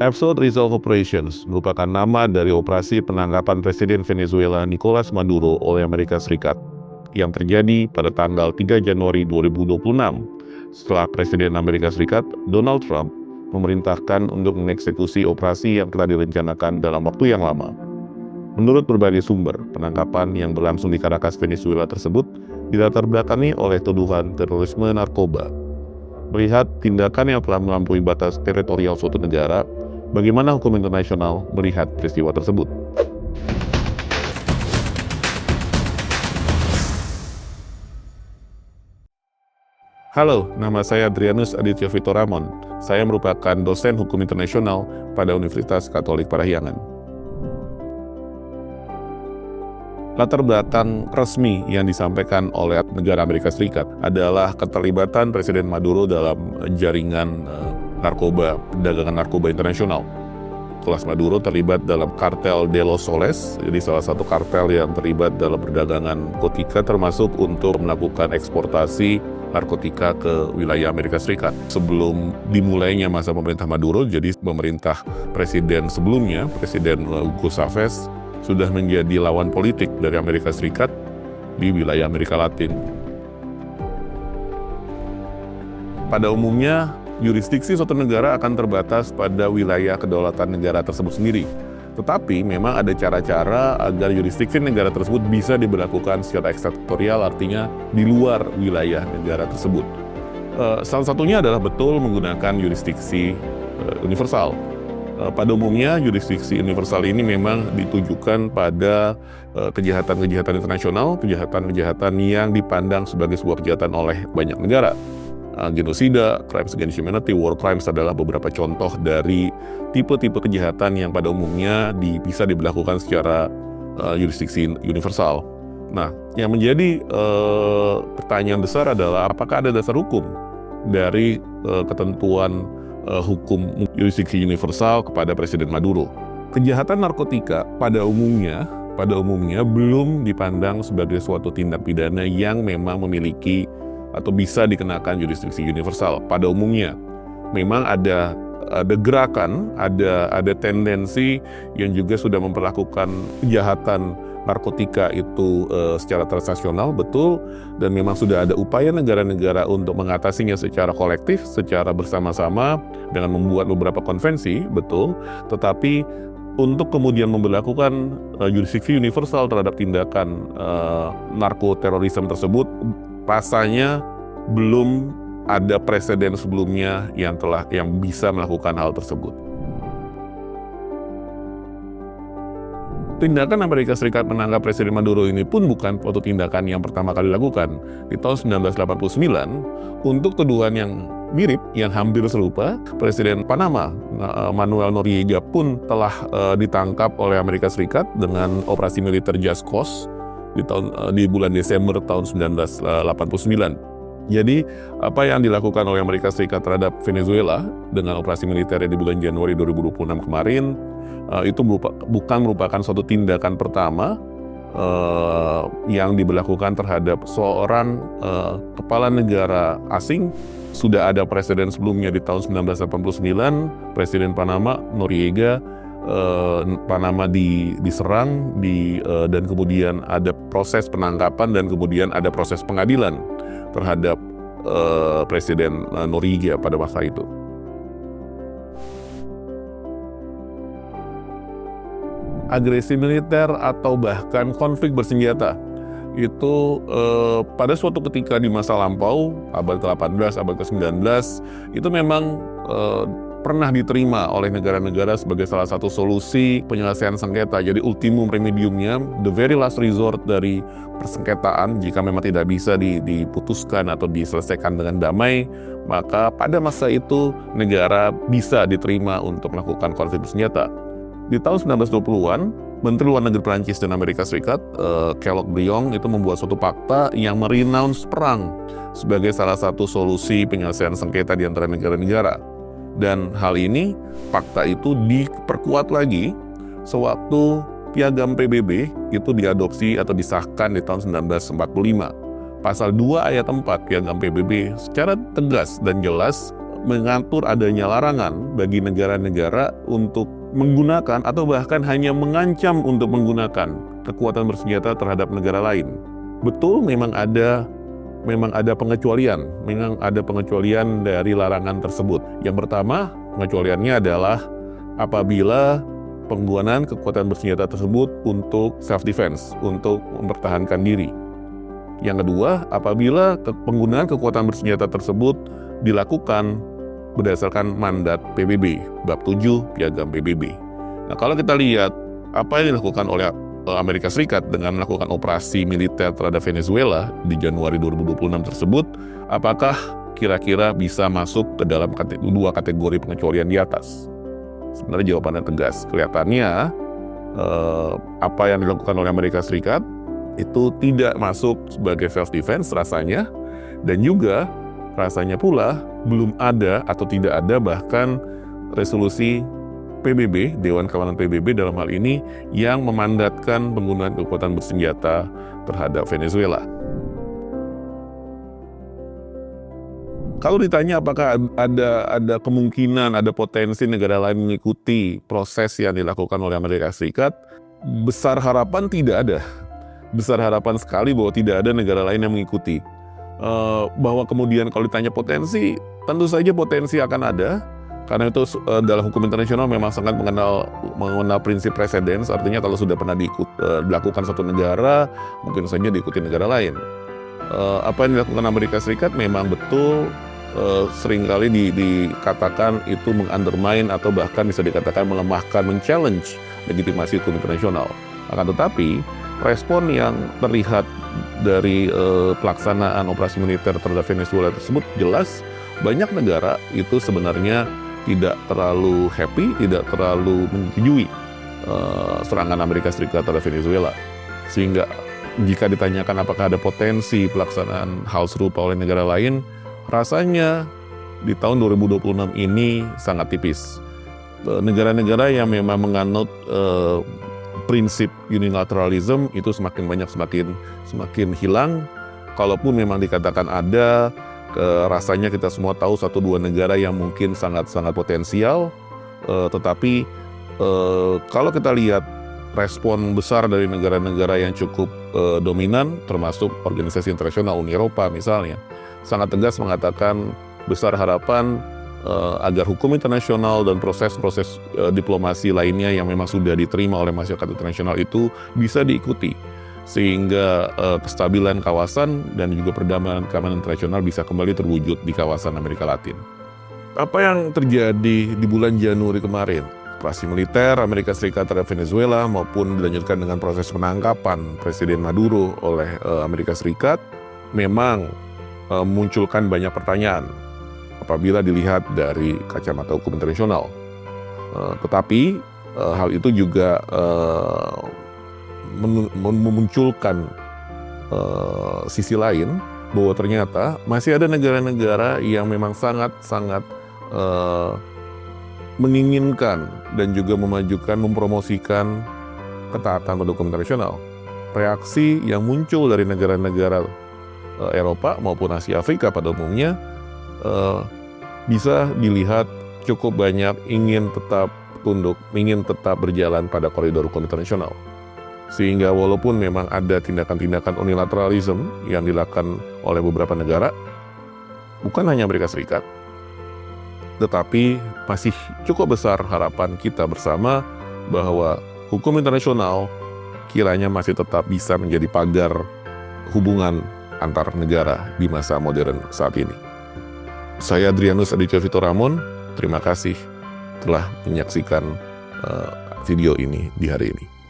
Absolute Resolve Operations merupakan nama dari operasi penangkapan Presiden Venezuela Nicolas Maduro oleh Amerika Serikat yang terjadi pada tanggal 3 Januari 2026 setelah Presiden Amerika Serikat Donald Trump memerintahkan untuk mengeksekusi operasi yang telah direncanakan dalam waktu yang lama. Menurut berbagai sumber, penangkapan yang berlangsung di Caracas, Venezuela tersebut dilatar belakangi oleh tuduhan terorisme narkoba. Melihat tindakan yang telah melampaui batas teritorial suatu negara, bagaimana hukum internasional melihat peristiwa tersebut? Halo, nama saya Adrianus Aditya Fitoramon. Saya merupakan dosen hukum internasional pada Universitas Katolik Parahyangan. Latar belakang resmi yang disampaikan oleh negara Amerika Serikat adalah keterlibatan Presiden Maduro dalam jaringan narkoba, perdagangan narkoba internasional. Nicolas Maduro terlibat dalam kartel De Los Soles, jadi salah satu kartel yang terlibat dalam perdagangan narkotika termasuk untuk melakukan eksportasi narkotika ke wilayah Amerika Serikat. Sebelum dimulainya masa pemerintah Maduro, jadi pemerintah presiden sebelumnya, Presiden Hugo Chavez, sudah menjadi lawan politik dari Amerika Serikat di wilayah Amerika Latin. Pada umumnya, yurisdiksi suatu negara akan terbatas pada wilayah kedaulatan negara tersebut sendiri. Tetapi memang ada cara-cara agar yurisdiksi negara tersebut bisa diberlakukan secara ekstrateritorial, artinya di luar wilayah negara tersebut. Salah satunya adalah betul menggunakan yurisdiksi universal. Pada umumnya, yurisdiksi universal ini memang ditujukan pada kejahatan-kejahatan internasional, kejahatan-kejahatan yang dipandang sebagai sebuah kejahatan oleh banyak negara. Genosida, crimes against humanity, war crimes adalah beberapa contoh dari tipe-tipe kejahatan yang pada umumnya bisa diberlakukan secara yurisdiksi universal. Nah, yang menjadi pertanyaan besar adalah apakah ada dasar hukum dari ketentuan hukum yurisdiksi universal kepada Presiden Maduro. Kejahatan narkotika pada umumnya belum dipandang sebagai suatu tindak pidana yang memang memiliki atau bisa dikenakan yurisdiksi universal. Pada umumnya memang ada gerakan, ada tendensi yang juga sudah memperlakukan kejahatan narkotika itu secara transnasional, betul, dan memang sudah ada upaya negara-negara untuk mengatasinya secara kolektif, secara bersama-sama dengan membuat beberapa konvensi, betul, tetapi untuk kemudian memberlakukan yurisdiksi universal terhadap tindakan narkoterorisme tersebut, rasanya belum ada preseden sebelumnya yang bisa melakukan hal tersebut. Tindakan Amerika Serikat menangkap Presiden Maduro ini pun bukan suatu tindakan yang pertama kali dilakukan. Di tahun 1989, untuk tuduhan yang mirip, yang hampir serupa, Presiden Panama, Manuel Noriega pun telah ditangkap oleh Amerika Serikat dengan operasi militer Just Cause di bulan Desember tahun 1989. Jadi, apa yang dilakukan oleh Amerika Serikat terhadap Venezuela dengan operasi militer di bulan Januari 2026 kemarin, itu bukan merupakan suatu tindakan pertama yang diberlakukan terhadap seorang kepala negara asing. Sudah ada presiden sebelumnya di tahun 1989, Presiden Panama, Noriega, Panama diserang dan kemudian ada proses penangkapan dan kemudian ada proses pengadilan terhadap Presiden Noriega pada masa itu. Agresi militer atau bahkan konflik bersenjata itu pada suatu ketika di masa lampau, abad ke-18, abad ke-19, itu memang pernah diterima oleh negara-negara sebagai salah satu solusi penyelesaian sengketa. Jadi ultimum remediumnya, the very last resort dari persengketaan, jika memang tidak bisa diputuskan atau diselesaikan dengan damai, maka pada masa itu negara bisa diterima untuk melakukan konflik bersenjata. Di tahun 1920-an, Menteri Luar Negeri Prancis dan Amerika Serikat, Kellogg-Briand, itu membuat suatu fakta yang merenounce perang sebagai salah satu solusi penyelesaian sengketa di antara negara-negara. Dan hal ini, fakta itu diperkuat lagi sewaktu Piagam PBB itu diadopsi atau disahkan di tahun 1945. Pasal 2 ayat 4 Piagam PBB secara tegas dan jelas mengatur adanya larangan bagi negara-negara untuk menggunakan atau bahkan hanya mengancam untuk menggunakan kekuatan bersenjata terhadap negara lain. Betul, memang ada pengecualian, dari larangan tersebut. Yang pertama, pengecualiannya adalah apabila penggunaan kekuatan bersenjata tersebut untuk self-defense, untuk mempertahankan diri. Yang kedua, apabila penggunaan kekuatan bersenjata tersebut dilakukan berdasarkan mandat PBB, Bab 7 Piagam PBB. Nah, kalau kita lihat apa yang dilakukan oleh Amerika Serikat dengan melakukan operasi militer terhadap Venezuela di Januari 2026 tersebut, apakah kira-kira bisa masuk ke dalam dua kategori pengecualian di atas? Sebenarnya jawabannya tegas. Kelihatannya apa yang dilakukan oleh Amerika Serikat itu tidak masuk sebagai self-defense rasanya, dan juga rasanya pula belum ada atau tidak ada bahkan resolusi PBB, Dewan Keamanan PBB dalam hal ini yang memandatkan penggunaan kekuatan bersenjata terhadap Venezuela. Kalau ditanya apakah ada kemungkinan, ada potensi negara lain mengikuti proses yang dilakukan oleh Amerika Serikat, besar harapan tidak ada. Besar harapan sekali bahwa tidak ada negara lain yang mengikuti. Bahwa kemudian kalau ditanya potensi, tentu saja potensi akan ada, karena itu dalam hukum internasional memang sangat mengenal prinsip precedence, artinya kalau sudah pernah dilakukan satu negara, mungkin saja diikuti negara lain. Apa yang dilakukan Amerika Serikat memang betul seringkali dikatakan itu mengundermine atau bahkan bisa dikatakan melemahkan, men-challenge legitimasi hukum internasional. Akan tetapi, respon yang terlihat dari pelaksanaan operasi militer terhadap Venezuela tersebut jelas banyak negara itu sebenarnya tidak terlalu happy, tidak terlalu menyetujui serangan Amerika Serikat terhadap Venezuela. Sehingga jika ditanyakan apakah ada potensi pelaksanaan hal serupa oleh negara lain, rasanya di tahun 2026 ini sangat tipis. Negara-negara yang memang menganut prinsip unilateralism itu semakin banyak, semakin hilang. Kalaupun memang dikatakan ada, rasanya kita semua tahu 1-2 negara yang mungkin sangat-sangat potensial. Tetapi kalau kita lihat respon besar dari negara-negara yang cukup dominan, termasuk organisasi internasional, Uni Eropa misalnya, sangat tegas mengatakan besar harapan agar hukum internasional dan proses-proses diplomasi lainnya yang memang sudah diterima oleh masyarakat internasional itu bisa diikuti, sehingga kestabilan kawasan dan juga perdamaian keamanan internasional bisa kembali terwujud di kawasan Amerika Latin. Apa yang terjadi di bulan Januari kemarin, operasi militer Amerika Serikat terhadap Venezuela maupun dilanjutkan dengan proses penangkapan Presiden Maduro oleh Amerika Serikat, memang memunculkan banyak pertanyaan apabila dilihat dari kacamata hukum internasional. Tetapi hal itu juga memunculkan sisi lain, bahwa ternyata masih ada negara-negara yang memang sangat-sangat menginginkan dan juga memajukan, mempromosikan ketaatan pada hukum internasional. Reaksi yang muncul dari negara-negara Eropa maupun Asia Afrika pada umumnya bisa dilihat cukup banyak ingin tetap tunduk, ingin tetap berjalan pada koridor hukum internasional. Sehingga walaupun memang ada tindakan-tindakan unilateralism yang dilakukan oleh beberapa negara, bukan hanya Amerika Serikat, tetapi masih cukup besar harapan kita bersama bahwa hukum internasional kiranya masih tetap bisa menjadi pagar hubungan antar negara di masa modern saat ini. Saya Adrianus Aditya Fitoramon, terima kasih telah menyaksikan video ini di hari ini.